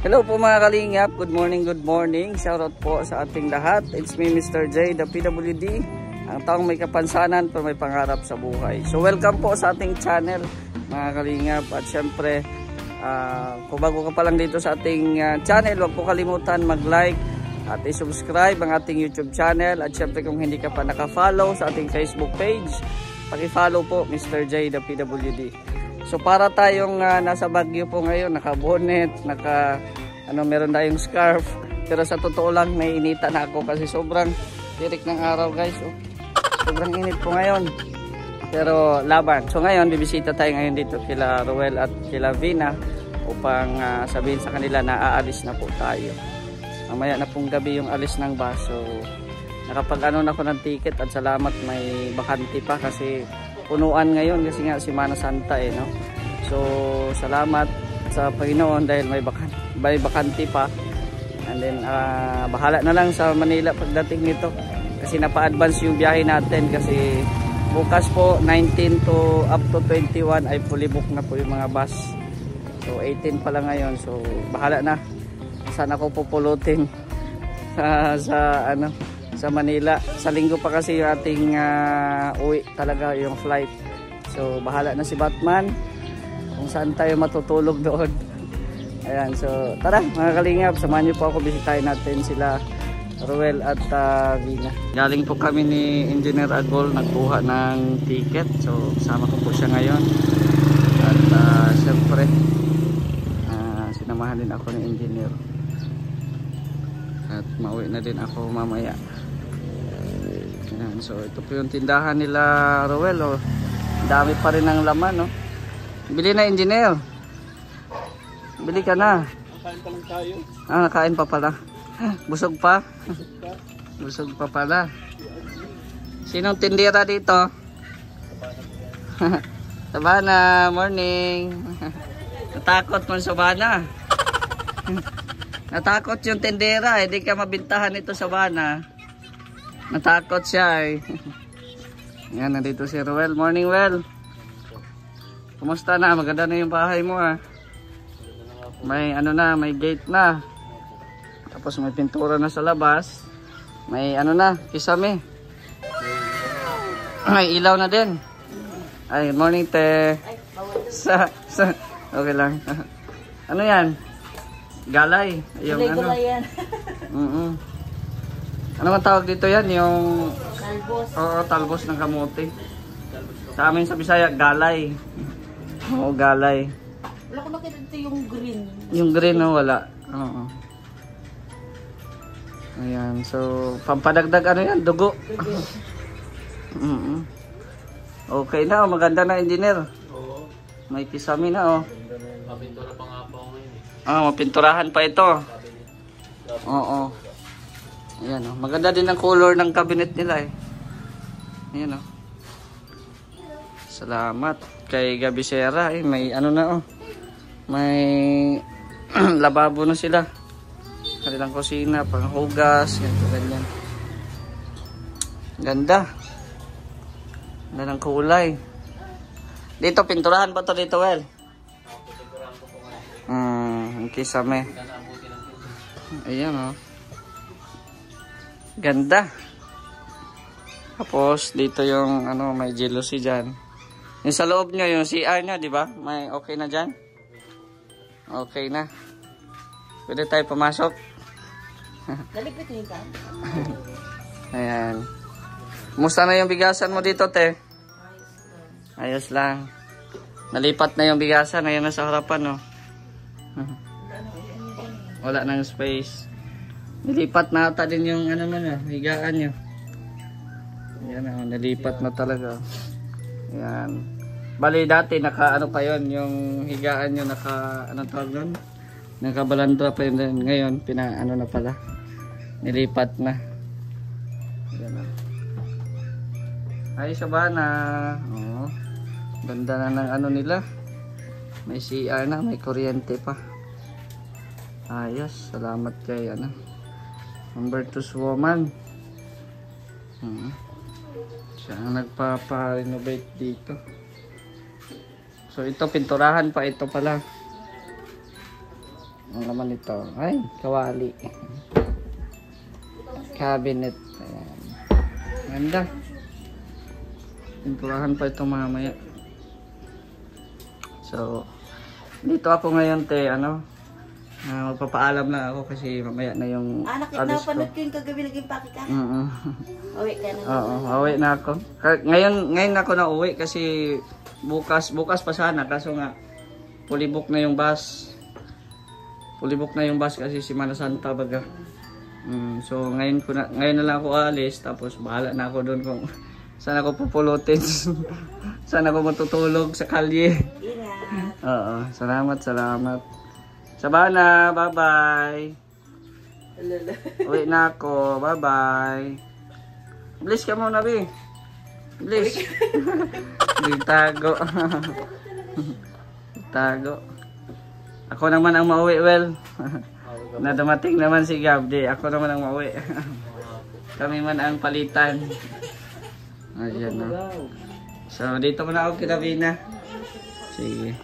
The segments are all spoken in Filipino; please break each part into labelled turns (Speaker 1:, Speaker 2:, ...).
Speaker 1: Hello po mga kalingap, good morning. Shoutout po sa ating lahat. It's me Mr. J, the PWD, ang taong may kapansanan pero may pangarap sa buhay. So welcome po sa ating channel mga kalingap. At syempre, kung bago ka pa lang dito sa ating channel, huwag po kalimutan mag-like at i-subscribe ang ating YouTube channel. At syempre kung hindi ka pa naka-follow sa ating Facebook page, paki-follow po Mr. J, the PWD. So para tayong nasa Baguio po ngayon, naka-bonnet, meron tayong scarf. Pero sa totoo lang, naiinita na ako kasi sobrang tirik ng araw guys. Oh. Sobrang init po ngayon. Pero laban. So ngayon, bibisita tayo ngayon dito kila Roel at kila Vina upang sabihin sa kanila na aalis na po tayo. Mamaya na pong gabi yung alis ng bus. So nakapag-ano na ako ng ticket at salamat may bakante pa kasi punuan ngayon kasi nga Semana Santa no. So salamat sa Panginoon dahil may bakante pa. And then bahala na lang sa Manila pagdating nito kasi napa-advance yung biyahe natin kasi bukas po 19 to up to 21 ay fully book na po yung mga bus. So 18 pa lang ngayon. So bahala na. Saan ako pupulutin sa Manila. Sa linggo pa kasi yung ating uwi talaga yung flight. So bahala na si Batman kung saan tayo matutulog doon. Ayan, so tara mga kalingap, samahan niyo po ako, bisitahin natin sila Roel at Vina. Galing po kami ni Engineer Agol, nagkuha ng ticket. So kasama ko po siya ngayon. At syempre sinamahan din ako ni Engineer. At mauwi na din ako mamaya. So ito po yung tindahan nila Roel. Oh. Dami pa rin ng laman. Oh. Bili na Engineer. Bili ka na.
Speaker 2: Nakain pa lang tayo.
Speaker 1: Nakain pa pala. Busog pa? Busog pa pala. Sinong tindera dito? Sabana, morning. Natakot mo Sabana. Natakot yung tindera. Hindi ka mabintahan ito Sabana. Natakot siya eh. Yan, nandito si Roel. Morning, Well. Kumusta na? Maganda na yung bahay mo ah. May may gate na. Tapos may pintura na sa labas. May kisame. May ilaw na din. Ay, morning te. Okay lang. Ano yan? Galay. Yung
Speaker 3: Gulay yan.
Speaker 1: Ano man tawag dito yan? Yung
Speaker 3: Talbos.
Speaker 1: Oo, talbos ng kamote. Sa amin sa Bisaya, galay. Oo, galay.
Speaker 3: Wala ko nakita dito yung green.
Speaker 1: Yung green no, wala. Oo. Ayan, so pampadagdag dugo. Okay na, maganda na Engineer.
Speaker 2: Oo.
Speaker 1: May kisame na
Speaker 2: Mapintura pa nga po ngayon
Speaker 1: mapinturahan pa ito. Oo. Ayan maganda din ang color ng cabinet nila eh. Ayan Salamat kay Gabisera eh. May may lababo na sila. Kanilang kusina, panghugas, ganyan. Ganda. Ganda ng kulay. Dito pinturahan pa to dito, Well. Kisame. Ayan Ganda. Tapos dito yung may jealousy dyan. Yung sa loob nyo, yung CR nya, di ba? May okay na dyan? Okay na. Pwede tayo pumasok.
Speaker 3: Daligpit niyo ka?
Speaker 1: Ayan. Kumusta na yung bigasan mo dito, te? Ayos lang. Nalipat na yung bigasan. Ayan na sa harapan, Wala nang space. Nilipat na ata din yung higaan nyo. Ayan nalipat na talaga. Ayan. Bali dati naka pa yun, yung higaan nyo naka tawag nun? Nakabalandra pa yun. Ngayon na pala. Nilipat na. Ayan Ay Sabana. Ganda na ng nila. May CR na, may kuryente pa. Ayos, salamat kay Humbertus Woman. Siya ang nagpapa-renovate dito. So ito pinturahan pa ito pala. Ang laman nito. Ay, kawali. Cabinet. Ayan. Ganda. Pinturahan pa ito mamaya. So, dito ako ngayon, te, ano, magpapaalam lang ako kasi mamaya na yung alis ko.
Speaker 3: Napanood ko yung kagabi naging paki ka. Uwi ka na.
Speaker 1: Oo, uwi na ako. Ngayon ako na uwi kasi bukas pa sana, kaso nga fully-book na yung bus. Fully-book na yung bus kasi Semana Santa baga. So ngayon na lang ako alis, tapos bahala na ako doon kung saan ako pupulutin. Saan ako matutulog sa kalye.
Speaker 3: Ingat.
Speaker 1: Oo, salamat. Sabana, bye-bye. Uwi na ako, bye-bye. Bless ka muna, Bi. Bless. Tago. Tago. Ako naman ang mauwi, well. Na dumating naman si Gabdi. Ako naman ang mauwi. Kami man ang palitan. Ayan na. So, dito muna ako kina Vina. Sige.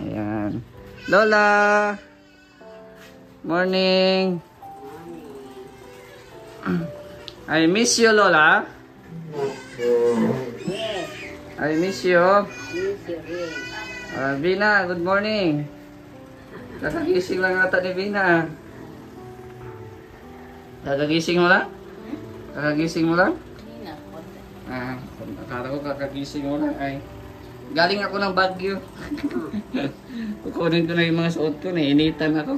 Speaker 1: Ayan. Lola! Morning! I miss you, Lola. I miss you. Vina, good morning. Kakagising lang ata ni Vina. Kakagising mo lang? Kakagising mo lang? Akala ko kakagising mo lang. Ay, galing ako ng Baguio. Kukunin ko na yung mga suot ko. Nainitan ako.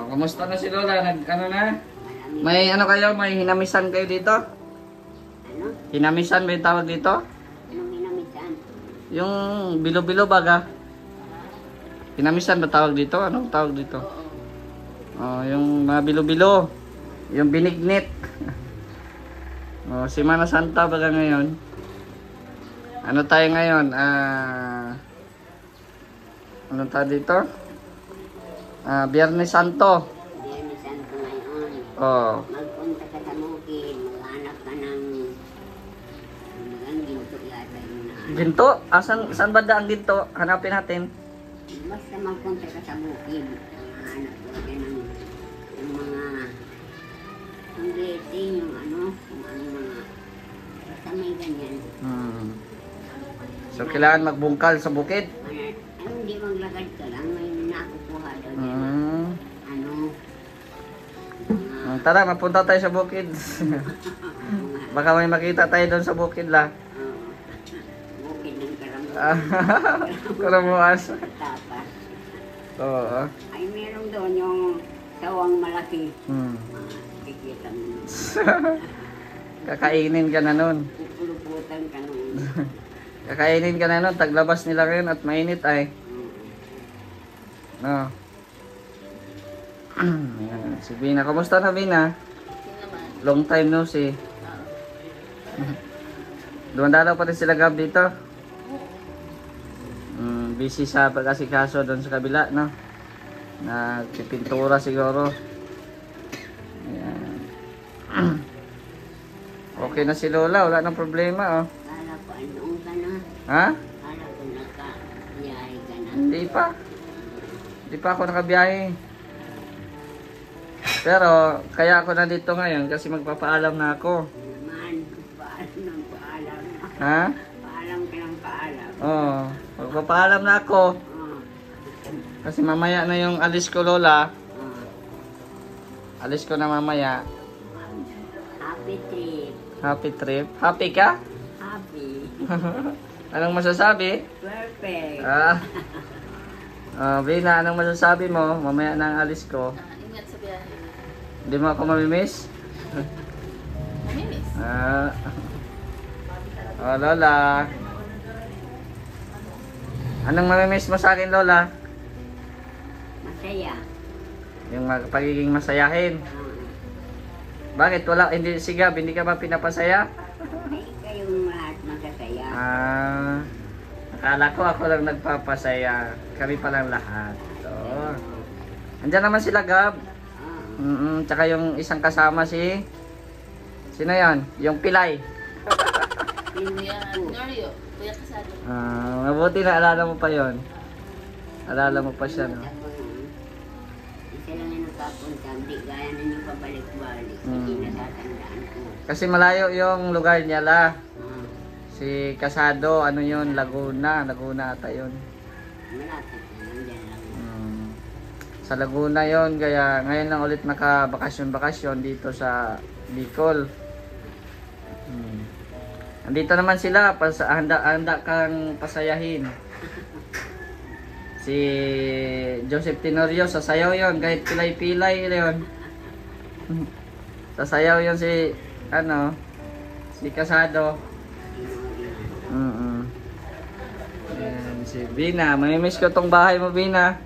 Speaker 1: Kamusta na si Lola? Ano na? May ano kayo? May hinamisan kayo dito?
Speaker 4: Ano?
Speaker 1: Hinamisan ba yung tawag dito?
Speaker 4: Anong hinamisan?
Speaker 1: Yung bilo-bilo baga. Hinamisan ba tawag dito? Anong tawag dito? Yung mga bilo-bilo. Yung binignit. Semana Santa baga ngayon. Ano tayo ngayon? Ano tayo dito? Biyernes Santo.
Speaker 4: Biyernes Santo ngayon. Magpunta ka sa bukid, maghanap ka ng ginto yata yung nahanap.
Speaker 1: Ginto? Saan ba ang ginto? Hanapin natin.
Speaker 4: Basta magpunta ka sa bukid, maghanap ka ng yung mga yung rating, yung ano mga basta may ganyan.
Speaker 1: So kailangan magbungkal sa bukid?
Speaker 4: Hindi maglakad ka lang, may nakukuha daw dyan.
Speaker 1: Tara, mapunta tayo sa bukid. Baka may makita tayo doon sa bukid la.
Speaker 4: Bukid ng
Speaker 1: Karamuas.
Speaker 4: tapas.
Speaker 1: Oo.
Speaker 4: Ay, meron doon yung sawang malaki. Kikita mo.
Speaker 1: Kakainin ka na nun.
Speaker 4: Pupuluputan ka nun.
Speaker 1: Kakainin ka na nun. Taglabas nila ngayon at mainit ay. No. Si Bina. Kamusta na, Bina? Long time no see. Dumandalaw pa rin sila Gab dito. Busy sa pag-asikaso doon sa kabila, no? Nagpipintura siguro. Ayan. Okay na si Lola. Wala nang problema, oh.
Speaker 4: Kala ko anoong ka na.
Speaker 1: Ha?
Speaker 4: Kala ko nakabiyahe ka na.
Speaker 1: Hindi pa. Hindi pa ako nakabiyahe. Pero, kaya ako nandito ngayon kasi magpapaalam na ako.
Speaker 4: Naman, paalam ng paalam.
Speaker 1: Ha?
Speaker 4: Paalam ka ng paalam.
Speaker 1: Oo. Magpapaalam na ako. Kasi mamaya na yung alis ko, Lola. Alis ko na mamaya.
Speaker 4: Happy trip.
Speaker 1: Happy trip. Happy ka?
Speaker 4: Happy.
Speaker 1: Anong masasabi?
Speaker 4: Perfect.
Speaker 1: Bina, anong masasabi mo? Mamaya na ang alis ko.
Speaker 3: Ingat sa biyahe.
Speaker 1: Hindi mo ako mamimiss?
Speaker 3: Mamimis.
Speaker 1: Lola. Anong mamimiss mo sa akin, Lola?
Speaker 4: Masaya.
Speaker 1: Yung pagiging masayahin. Bakit wala? Hindi, si Gab, hindi ka ba pinapasaya?
Speaker 4: Ay, kayong lahat masasaya.
Speaker 1: Akala ko ako lang nagpapasaya. Kami palang lahat. So, andyan naman sila, Gab. Tsaka yung isang kasama si... Sino yan? Yung Pilay.
Speaker 3: Kuya Norio. Kuya Kasado.
Speaker 1: Mabuti na alala mo pa yon. Alala mo pa siya, no?
Speaker 4: Isa lang yung nagpapunta, hindi gaya na yung pabalik-balik. Hindi natatandaan ko.
Speaker 1: Kasi malayo yung lugar niya la.
Speaker 4: Ah,
Speaker 1: Si Casado, ano yun, Laguna. Laguna ata yun.
Speaker 4: malapit na, nandyan lang.
Speaker 1: Sa Laguna yon, kaya ngayon lang ulit nakabakasyon-bakasyon dito sa Bicol. Andito naman sila, handa kang pasayahin. Si Joseph Tenorio, sasayaw yon, kahit pilay-pilay yon. Sasayaw yon si, si Casado. Ayan, si Bina, mamimiss ko tong bahay mo, Bina.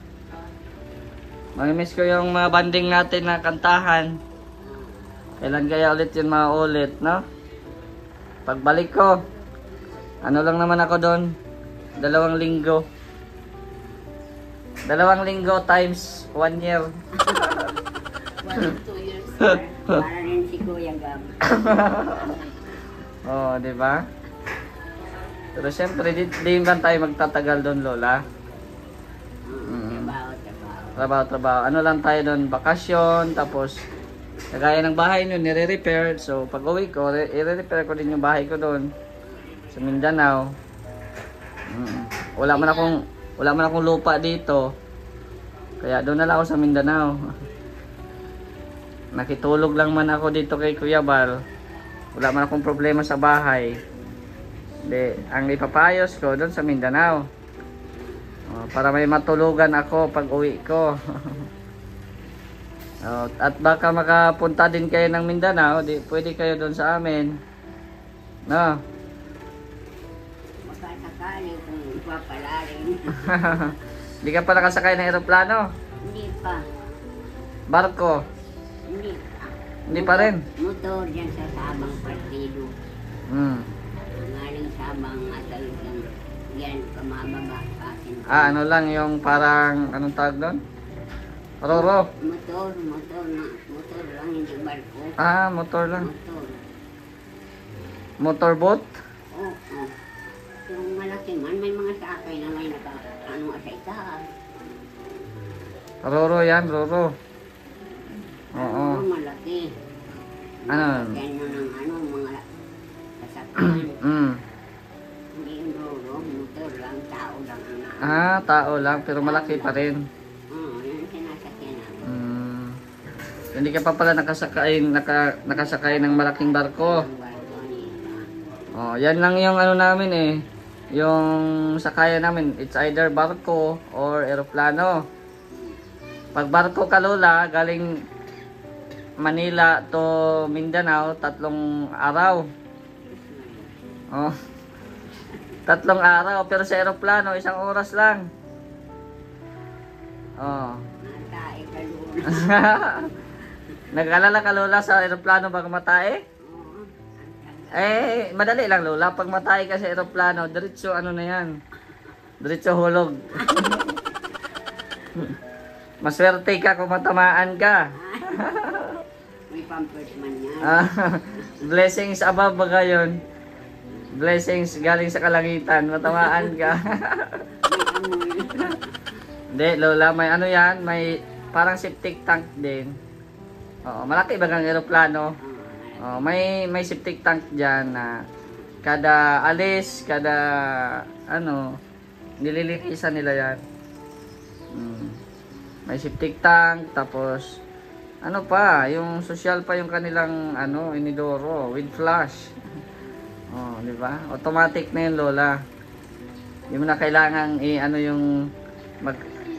Speaker 1: Mamimiss ko yung mga banding natin na kantahan. Kailan kaya ulit yun maulit, no? Pagbalik ko, ano lang naman ako doon, 2 linggo. 2 linggo times 1 year.
Speaker 3: 1 and 2 years.
Speaker 4: Para rin si Kuya Gab.
Speaker 1: Oh, di ba? Pero siyempre, di ba tayo magtatagal doon, Lola? Trabaho. Ano lang tayo doon, bakasyon, tapos kagaya ng bahay nyo, nire-repair. So, pag uwi ko, i-repair ko din yung bahay ko doon sa Mindanao. Wala man akong lupa dito. Kaya doon na lang ako sa Mindanao. Nakitulog lang man ako dito kay Kuya Bal. Wala man akong problema sa bahay. Ang ipapayos ko doon sa Mindanao. Para may matulugan ako pag uwi ko. At baka makapunta din kayo ng Mindanao, pwede kayo doon sa amin. No?
Speaker 4: Makasakali kung papalarin.
Speaker 1: Hindi ka pa nakasakay ng eroplano?
Speaker 4: Hindi pa.
Speaker 1: Barko?
Speaker 4: Hindi pa.
Speaker 1: Hindi pa rin?
Speaker 4: Motor dyan sa Sabang Partido. Ngaling Sabang asal yung yan, kamababa pasin.
Speaker 1: Ano lang yung parang, anong tawag doon? Roro?
Speaker 4: Motor lang, hindi barko.
Speaker 1: Motor lang.
Speaker 4: Motor.
Speaker 1: Motorboat?
Speaker 4: Oo. Yung malaki man, may mga sakay na may sa itaas.
Speaker 1: Roro yan, Roro. Oo.
Speaker 4: Malaki.
Speaker 1: Ano?
Speaker 4: Ganyan ng mga sasakyan. Hindi yung roro, motor lang, tao lang ang
Speaker 1: Tao lang, pero malaki pa rin.
Speaker 4: Yan sinasakyan namin.
Speaker 1: Hindi ka pa pala nakasakay ng malaking barko.
Speaker 4: Ang barko nila.
Speaker 1: Yan lang yung ano namin eh. Yung sakayan namin, it's either barko or eroplano. Pag barko ka, Lola, galing Manila to Mindanao, 3 araw. 3 araw, pero sa eroplano, 1 oras lang.
Speaker 4: Natae ka doon.
Speaker 1: Nag-alala ka, Lola, sa eroplano bago matae?
Speaker 4: Oo.
Speaker 1: Madali lang, Lola. Pag matae ka sa eroplano, diretso ano na yan. Diretso hulog. Maswerte ka kung matamaan ka.
Speaker 4: May pampers man yan.
Speaker 1: Blessings above ba yun? Blessings galing sa kalangitan. Matamaan ka. Hindi, Lola. May ano yan. May parang septic tank din. Malaki ba ang eroplano? May septic tank dyan na kada alis, kada nililinisan nila yan. May septic tank, tapos yung social pa yung kanilang inidoro with flash. Di ba? Automatic na yun, Lola. Hindi mo na kailangan yung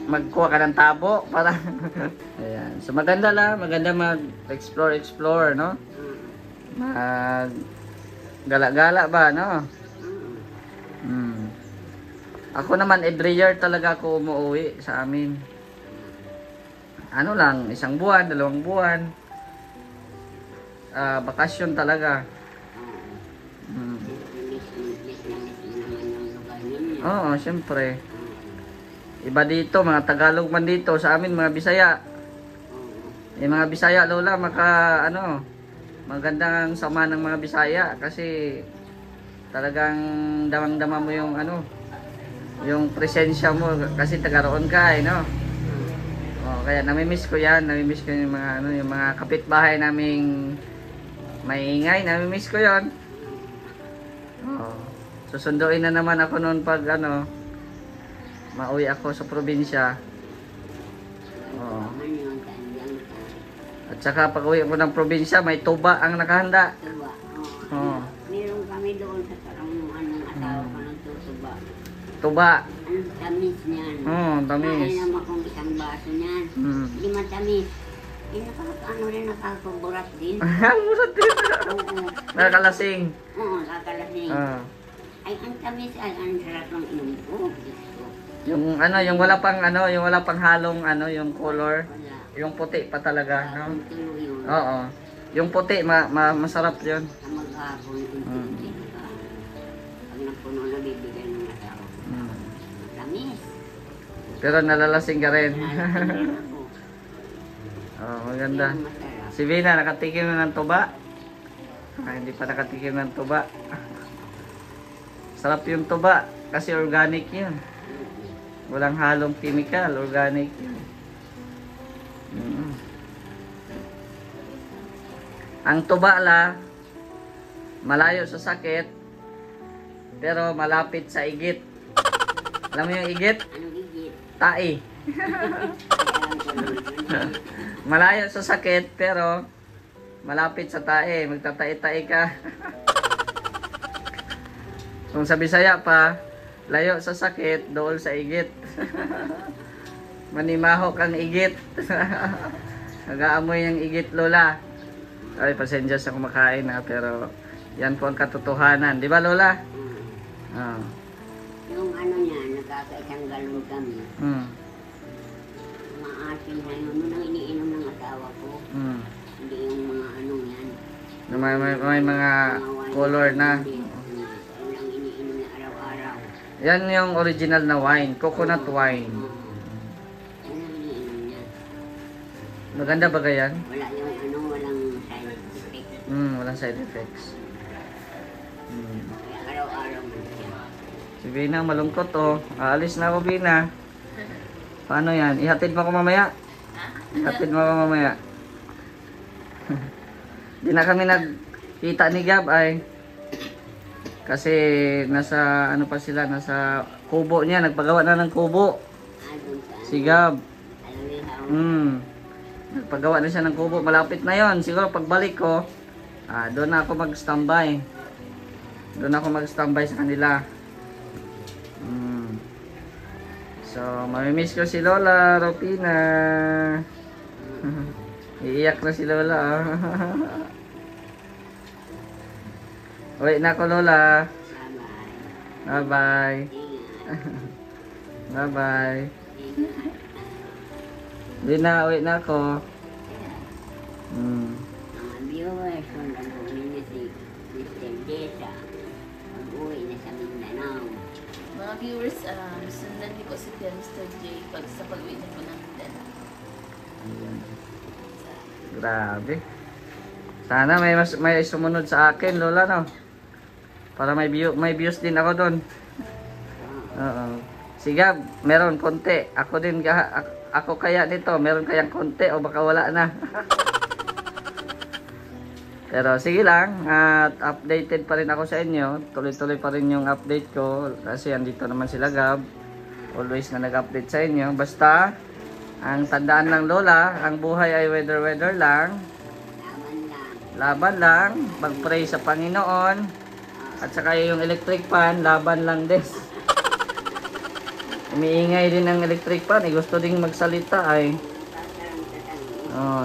Speaker 1: magkuha ka ng tabo para ayan. So maganda mag-explore, no? Gala-gala ba, no? Ako naman every year talaga ako umuwi sa amin. 1 buwan, 2 buwan. Bakasyon talaga. Oo, syempre. Iba dito, mga Tagalog man dito, sa amin mga Bisaya. Mga Bisaya, Lola, magandang sama ng mga Bisaya kasi talagang damang-dama mo yung ano, yung presensya mo kasi taga roon ka no. Oh, kaya namimiss ko yan, namimiss ko yung mga ano, yung mga kapitbahay naming maingay, namimiss ko yon. Oh, susunduin na naman ako noon pag ano, mauwi ako sa probinsya. Oh. At saka pag uwi ko ng probinsya, may tuba ang nakahanda.
Speaker 4: Tuba.
Speaker 1: Oh.
Speaker 4: Meron kami doon sa parang anong asawa ko ng tutuba.
Speaker 1: Tuba.
Speaker 4: Ang tamis niyan.
Speaker 1: Tamis.
Speaker 4: Kaya naman akong isang baso niyan. Hindi matamis. Ano rin, nakakaburat din.
Speaker 1: Burat din.
Speaker 4: Oo.
Speaker 1: Nakakalasing.
Speaker 4: Oo, kakalasing. Ay, ang tamis ay ang sarap ng inom ko. Diyos ko.
Speaker 1: Yung ano, yung wala pang ano, yung wala pang halong ano, yung color.
Speaker 4: Wala.
Speaker 1: Yung puti pa talaga, no?
Speaker 4: Ang tulo yun.
Speaker 1: Oo. Yung puti, masarap 'yun.
Speaker 4: Sa maghapon, unti-unti ka. Pag napuno na bibigyan ng asawa ko. Tamis.
Speaker 1: Pero nalalasing ka rin.
Speaker 4: Nalasin ako.
Speaker 1: Oh, maganda.
Speaker 4: Yan ang masarap.
Speaker 1: Si Vina, nakatikim na ng tuba? Hindi pa nakatikim ng tuba. Sarap yung tuba kasi organic 'yun. Walang halong chemical, organic 'yun. Ang tubala malayo sa sakit pero malapit sa igit. Alam mo yung igit?
Speaker 4: Anong igit?
Speaker 1: Tai. Malayo sa sakit pero malapit sa tae. Magtatai-tai ka. Kung sa Bisaya pa, layo sa sakit, dool sa igit. Manimaho kang igit. Nag-aamoy yung igit, Lola. Ay, pasensya sa kumakain pero yan po ang katotohanan. Di ba, Lola?
Speaker 4: Yung ano niya, nagkakaisang galon kami. Maasin na yun. Nung iniinom ng asawa ko. Hindi yung mga anong yan.
Speaker 1: May mga color na.
Speaker 4: Hindi. Yun lang iniinom niya araw-araw.
Speaker 1: Yan yung original na wine. Coconut wine.
Speaker 4: Yan ang iniinom niya.
Speaker 1: Maganda ba ganyan?
Speaker 4: Wala yung ano, walang side effect.
Speaker 1: Walang side effects.
Speaker 4: Kaya araw-araw mo siya.
Speaker 1: Si Bina, malungkot oh. Aalis na ako, Bina. Paano yan? Ihatid mo ako mamaya? Ihatid mo ako mamaya. Di na kami nagkita ni Gab ay. Kasi nasa ano pa sila, nasa kubo niya. Nagpagawa na ng kubo.
Speaker 4: Doon sa
Speaker 1: Si Gab.
Speaker 4: Alamihaw.
Speaker 1: Nagpagawa na siya ng kubo. Malapit na yon. Siguro pagbalik ko, doon na ako mag-standby. Doon ako mag-standby sa kanila. So, mamimiss ko si Lola Ropina. Iiyak na si Lola. Uwi na ako, Lola.
Speaker 4: Bye-bye.
Speaker 1: Bye-bye.
Speaker 4: Ingat.
Speaker 1: Bye-bye.
Speaker 4: Ingat.
Speaker 1: Uwi na ako.
Speaker 4: Mga viewers, sundan po ninyo si Mr. Desa. Mag-uwi na sa Mindanao.
Speaker 3: Mga viewers, sundan niyo po si Mr. J sa pag-uwi niyo po ng Mindanao.
Speaker 1: Grabe. Sana may sumunod sa akin, Lola, no? Para may views din ako doon. Oo. Si Gab, meron konti. Ako din, ako kaya nito, meron kayang konti o baka wala na. Pero sige lang, at updated pa rin ako sa inyo. Tuloy-tuloy pa rin yung update ko kasi andito naman sila Gab. Always na nag-update sa inyo. Basta, ang tandaan lang, Lola, ang buhay ay weather lang. Laban lang. Mag-pray sa Panginoon. At saka yung electric fan, laban lang din. Umiingay din ang electric fan. Gusto ding magsalita ay.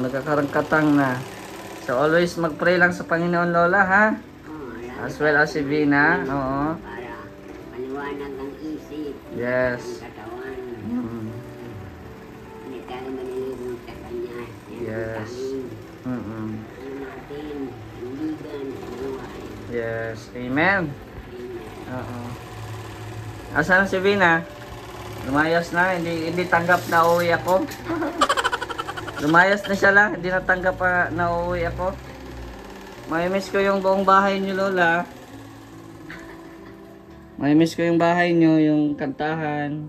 Speaker 1: Nagkakarangkatang na. So always mag-pray lang sa Panginoon, Lola, ha? As well as si Vina. Oo.
Speaker 4: Para maliwanag ang isip.
Speaker 1: Yes.
Speaker 4: Ang katawan. Hindi tayo maliligon sa Kanya.
Speaker 1: Yes.
Speaker 4: Ano natin, hindigan, buhay.
Speaker 1: Yes. Amen.
Speaker 4: Amen.
Speaker 1: Oo. Asan si Vina? Lumayas na. Hindi tanggap na uwi ako. Lumayas na siya lang. Hindi natanggap pa na uuwi ako. May miss ko yung buong bahay niyo, Lola. May miss ko yung bahay nyo, yung kantahan.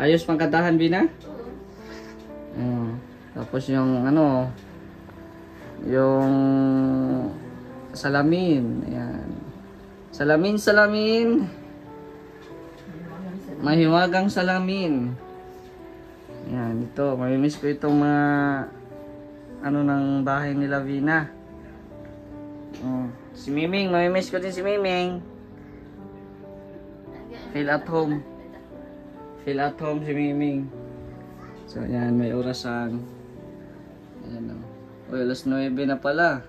Speaker 1: Ayos pang kantahan, Bina? Tapos yung ano, yung salamin. Ayan. Salamin, salamin. Mahiwagang salamin. Ayan, ito. May miss ko itong mga ano ng bahay nila, Vina. Si Miming, mamimiss ko din si Miming. Feel at home. Feel at home si Miming. So yan, may orasan. Ayan o. Uy, alas 9 na pala.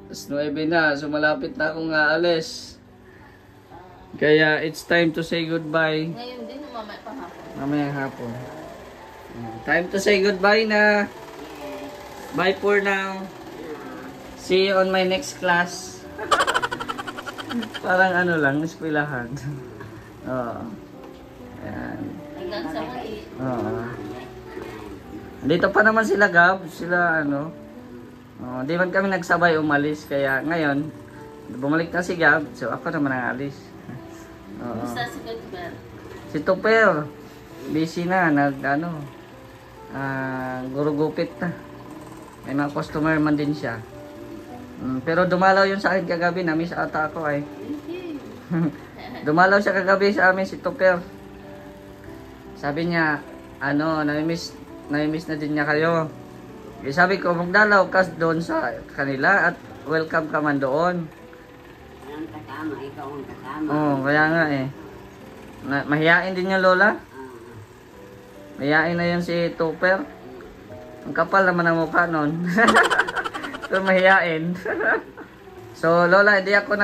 Speaker 1: Alas 9 na, so malapit na akong aalis. Kaya it's time to say goodbye.
Speaker 3: Ngayon din, mamaya pa hapon.
Speaker 1: Mamaya hapon. Time to say goodbye na. Bye for now. See you on my next class. Parang ano lang, eskwelahan. Oo. Ayan.
Speaker 3: Hanggang sa muli.
Speaker 1: Oo. Dito pa naman sila, Gab. Sila ano. Di man kami nagsabay umalis. Kaya ngayon, bumalik na si Gab. So ako naman ang alis. Oo.
Speaker 3: Basta si Gutber.
Speaker 1: Si Tupper. Busy na. Gurugupit na. May mga customer man din siya. Pero dumalaw yun sa akin kagabi, namiss ata ako ay. Dumalaw siya kagabi sa amin si Tupper. Sabi niya, nami-miss na din niya kayo. E sabi ko, magdalaw ka doon sa kanila at welcome ka man doon.
Speaker 4: Walang kasama, ikaw ang kasama.
Speaker 1: Oo, kaya nga eh. Mahiyain din yung lola. Mahiyain na yun si Tupper. Ang kapal naman ang mukha nun. So mahiyain. So lola, hindi ako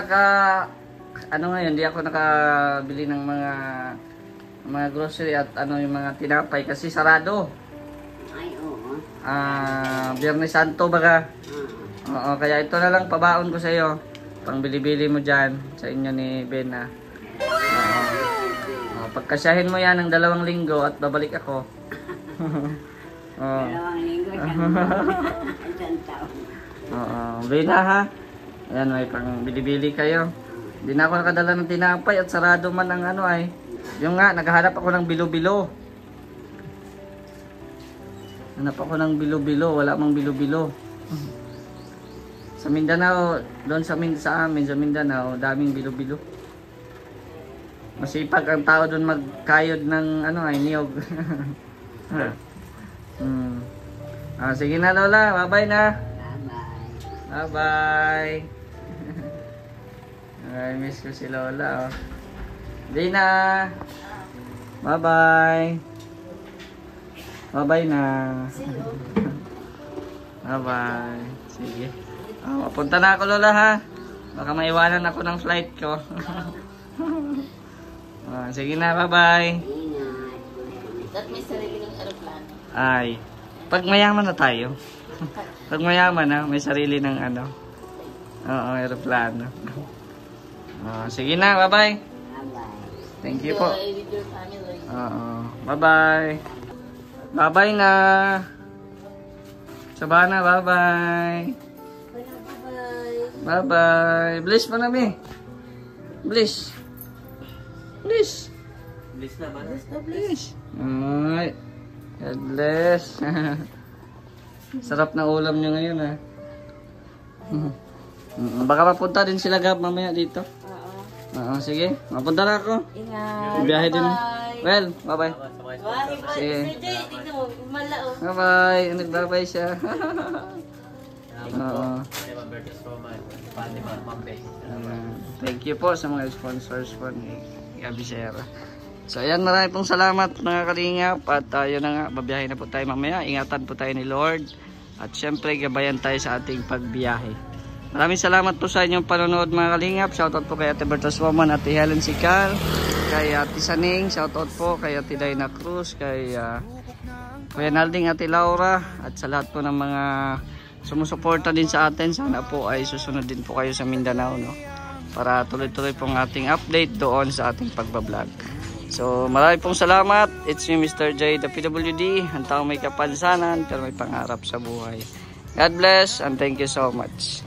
Speaker 1: hindi ako nakabili ng mga grocery at yung mga tinapay kasi sarado.
Speaker 4: Ay, oo.
Speaker 1: Biyernes Santo baga. Oo, kaya ito na lang pabaon ko sa iyo. Pang bili-bili mo diyan sa inyo ni Bena. Pagkasyahin mo yan ng 2 linggo at babalik ako.
Speaker 4: 2 linggo, isang taon.
Speaker 1: Bena ha. Ayan, may pang bili-bili kayo. Hindi na ako nakadala ng tinapay at sarado man ang yung nga, naghahanap ako ng bilo-bilo. Hanap ako ng bilo-bilo, wala mang bilo-bilo. Sa Mindanao, doon sa amin, sa Mindanao, daming bilo-bilo. Masipag ang tao doon magkayod ng niyog. Sige na lola, bye-bye na. Bye-bye. Ay, miss ko si lola. Di na. Bye-bye. Bye-bye na.
Speaker 3: See you.
Speaker 1: Bye-bye. Sige. Papunta na ako lola ha. Baka maiwanan ako ng flight ko. Sige na, bye-bye.
Speaker 3: That may sarili ng aeroplano.
Speaker 1: Ay. Pag mayaman na tayo. Pag mayaman na, may sarili ng aeroplano. Sige na, bye-bye. Thank you po.
Speaker 3: With your family.
Speaker 1: Bye-bye. Bye-bye na. Sabana, bye-bye.
Speaker 3: Bye-bye.
Speaker 1: Bye-bye. Bless mo na, mi. Bless. Bless.
Speaker 2: Bless na ba?
Speaker 1: Bless. Ay. God bless. Sarap na ulam nyo ngayon, ha. Baka mapunta din sila, Gab, mamaya dito. Sige. Mapunta na ako.
Speaker 3: Ingat.
Speaker 1: Biyahe din.
Speaker 3: Bye.
Speaker 1: Well, bye-bye.
Speaker 3: Bye.
Speaker 1: Sige.
Speaker 3: Tignan mo, malao.
Speaker 1: Bye-bye. Nagbabay siya. Thank you po sa mga sponsors po ni Gabi Sierra. So ayan, marami pong salamat mga kalingap. At yun na nga, babiyahe na po tayo mamaya. Ingatan po tayo ni Lord. At syempre, gabayan tayo sa ating pagbiyahe. Maraming salamat po sa inyong panonood mga kalingap. Shoutout po kay Ate Bertas Woman, Ate Helen Sicar, kay Ate Saning, shoutout po kay Ate Dayna Cruz, kay Kuya Nalding, Ate Laura, at sa lahat po ng mga sumusuporta din sa atin. Sana po ay susunod din po kayo sa Mindanao, no? Para tuloy-tuloy pong ating update doon sa ating pagbablog. So maraming pong salamat. It's me, Mr. J, the PWD. Ang taong may kapansanan pero may pangarap sa buhay. God bless and thank you so much.